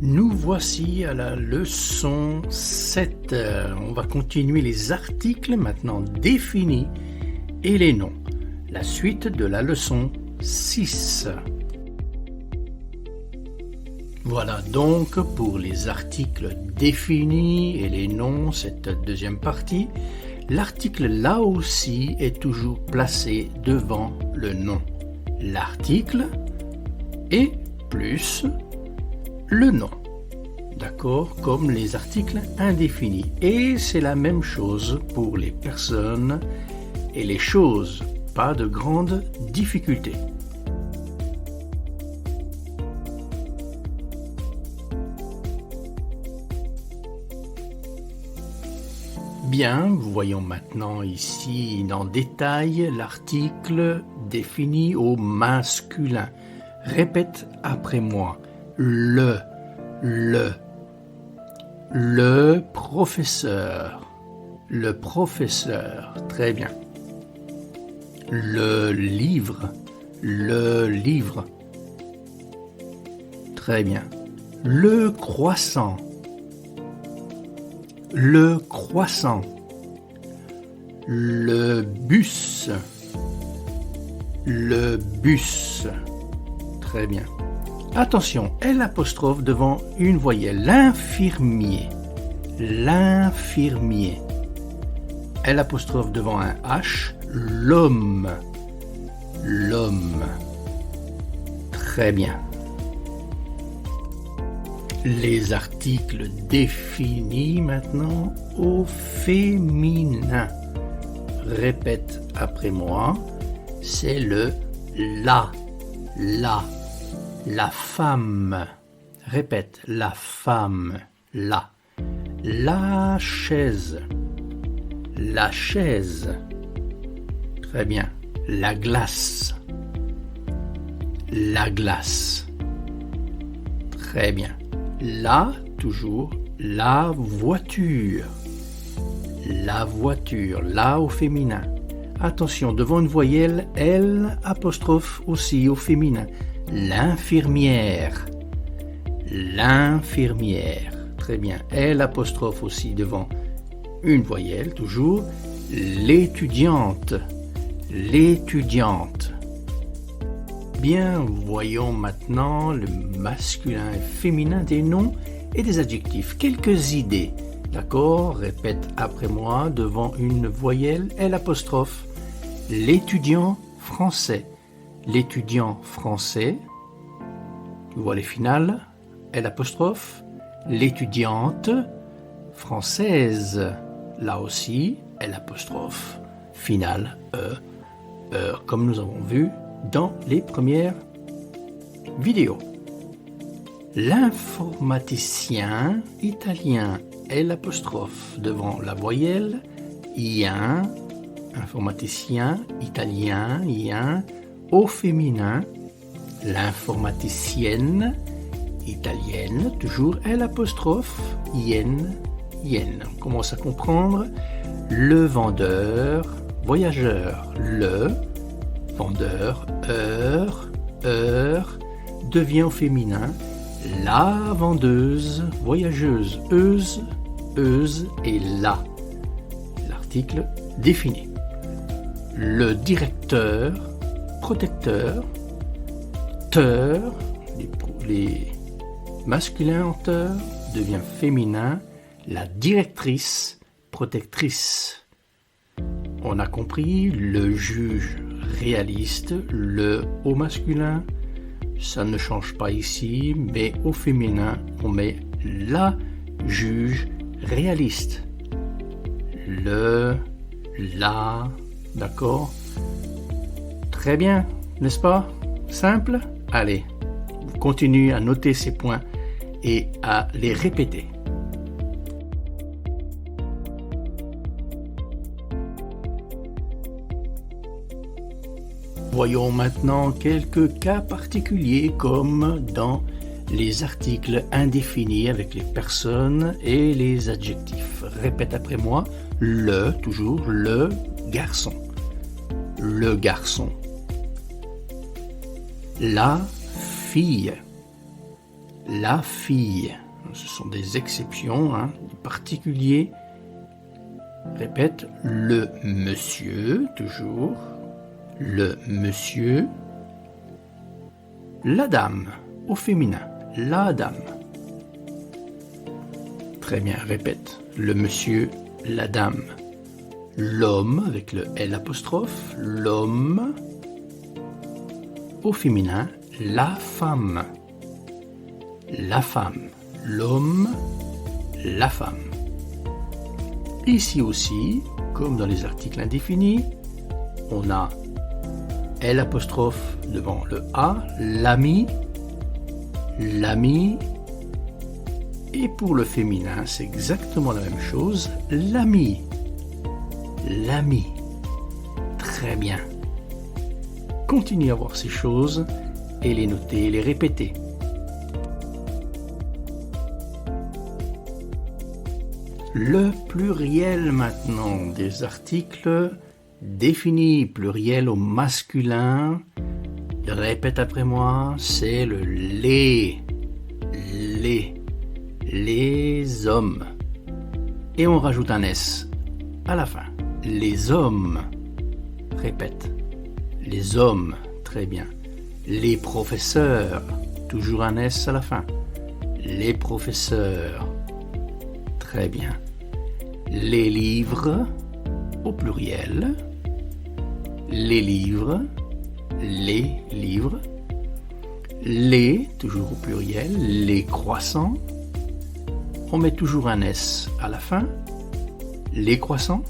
Nous voici à la leçon 7. On va continuer les articles maintenant définis et les noms. La suite de la leçon 6. Voilà donc pour les articles définis et les noms, cette deuxième partie. L'article là aussi est toujours placé devant le nom. L'article et plus le nom. D'accord, comme les articles indéfinis. Et c'est la même chose pour les personnes et les choses. Pas de grande difficulté. Bien, voyons maintenant ici en détail l'article défini au masculin. Répète après moi. Le professeur, très bien. Le livre, très bien. Le croissant, le bus, très bien. Attention, L' devant une voyelle. L'infirmier. L' devant un H. L'homme. Très bien. Les articles définis maintenant au féminin. Répète après moi. C'est le la. La femme. Répète, la femme, la. La chaise. Très bien. La glace. Très bien. La, toujours, la voiture. La au féminin. Attention, devant une voyelle, L' aussi au féminin. L'infirmière. Très bien. L' aussi devant une voyelle, toujours. L'étudiante. Bien, voyons maintenant le masculin et féminin des noms et des adjectifs. Quelques idées. D'accord? Répète après moi devant une voyelle L'. L'étudiant français. Tu vois les finales, L'. L'étudiante française. Là aussi, L'. Finale, heure, comme nous avons vu dans les premières vidéos. L'informaticien italien, L' devant la voyelle, ien, informaticien italien, ien, au féminin, l'informaticienne italienne, toujours L', ien. On commence à comprendre. Le vendeur, voyageur, le vendeur, heure, devient au féminin. La vendeuse, voyageuse, euse et la. L'article défini. Le directeur, protecteur, teur, les masculins en teur, devient féminin. La directrice, protectrice. On a compris, le juge réaliste, le au masculin, ça ne change pas ici, mais au féminin, on met la juge réaliste. Le, la, d'accord? Très bien, n'est-ce pas? Simple? Allez, continue à noter ces points et à les répéter. Voyons maintenant quelques cas particuliers comme dans les articles indéfinis avec les personnes et les adjectifs. Répète après moi, toujours le garçon. Le garçon. La fille. La fille. Ce sont des exceptions, des particuliers. Répète, le monsieur, toujours. Le monsieur. La dame, au féminin. La dame. Très bien, répète. Le monsieur, la dame. L'homme, avec le L', l'homme. Au féminin, la femme. La femme. L'homme, la femme. Ici aussi, comme dans les articles indéfinis, on a L' devant le A, l'ami, l'ami. Et pour le féminin, c'est exactement la même chose, l'ami. L'ami. Très bien. Continue à voir ces choses et les noter et les répéter. Le pluriel maintenant des articles définis, pluriel au masculin. Répète après moi, c'est le les. Les hommes. Et on rajoute un S à la fin. Les hommes. Répète. Les hommes. Très bien. Les professeurs. Toujours un S à la fin. Les professeurs. Très bien. Les livres. Au pluriel. Les livres. Les livres. Les, toujours au pluriel. Les croissants. On met toujours un S à la fin. Les croissants.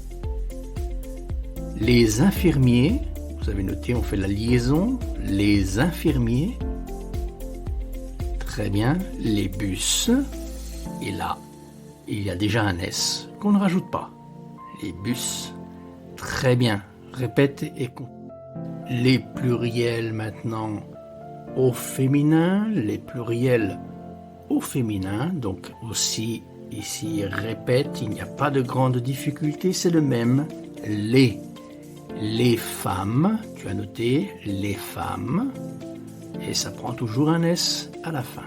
Les infirmiers. Vous avez noté, on fait la liaison. Les infirmiers. Très bien. Les bus. Et là, il y a déjà un S qu'on ne rajoute pas. Les bus. Très bien. Répète et compte. Les pluriels maintenant au féminin. Les pluriels au féminin. Donc aussi ici, répète. Il n'y a pas de grande difficulté. C'est le même. Les femmes. Tu as noté les femmes. Et ça prend toujours un S à la fin.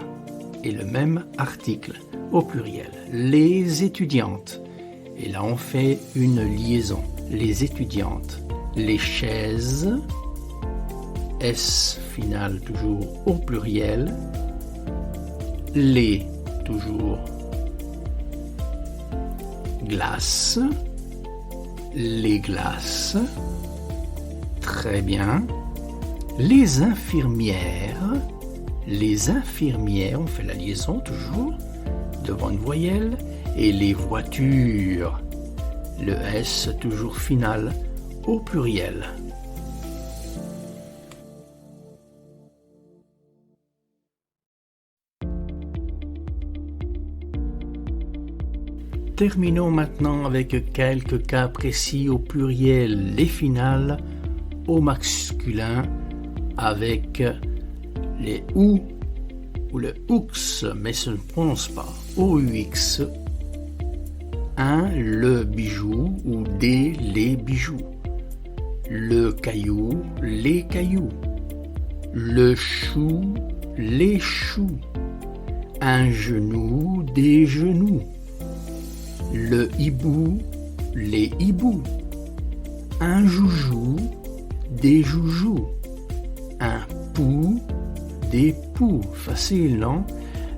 Et le même article au pluriel. Les étudiantes. Et là, on fait une liaison. Les étudiantes. Les chaises. S final toujours au pluriel. Les toujours. Glaces. Les glaces. Très bien. Les infirmières. Les infirmières, on fait la liaison toujours devant une voyelle. Et les voitures. Le S toujours final au pluriel. Terminons maintenant avec quelques cas précis au pluriel, les finales au masculin avec les OU ou le OUX, mais ce ne prononce pas, OUX. 1. Le bijou ou des les bijoux. Le caillou, les cailloux. Le chou, les choux. Un genou, des genoux. Le hibou, les hiboux. Un joujou, des joujoux. Un pou, des poux. Facile, non?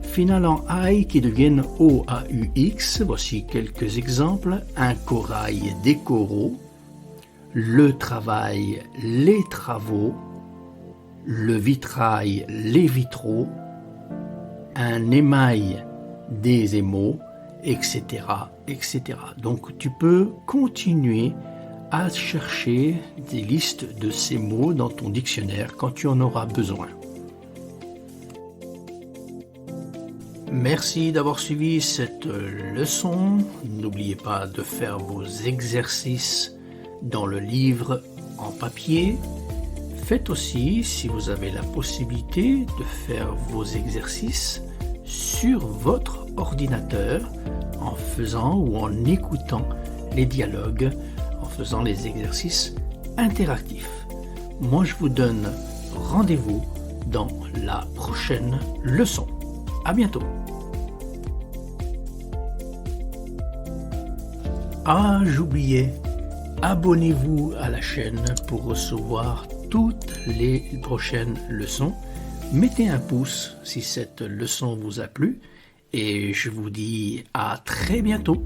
Final en aïe qui deviennent O-A-U-X. Voici quelques exemples. Un corail, des coraux. Le travail, les travaux. Le vitrail, les vitraux. Un émail, des émaux, etc., etc. Donc tu peux continuer à chercher des listes de ces mots dans ton dictionnaire quand tu en auras besoin. Merci d'avoir suivi cette leçon. N'oubliez pas de faire vos exercices dans le livre en papier. Faites aussi, si vous avez la possibilité, de faire vos exercices sur votre ordinateur en faisant ou en écoutant les dialogues, en faisant les exercices interactifs. Moi, je vous donne rendez-vous dans la prochaine leçon. À bientôt. Ah, j'oubliais, abonnez-vous à la chaîne pour recevoir toutes les prochaines leçons. Mettez un pouce si cette leçon vous a plu et je vous dis à très bientôt.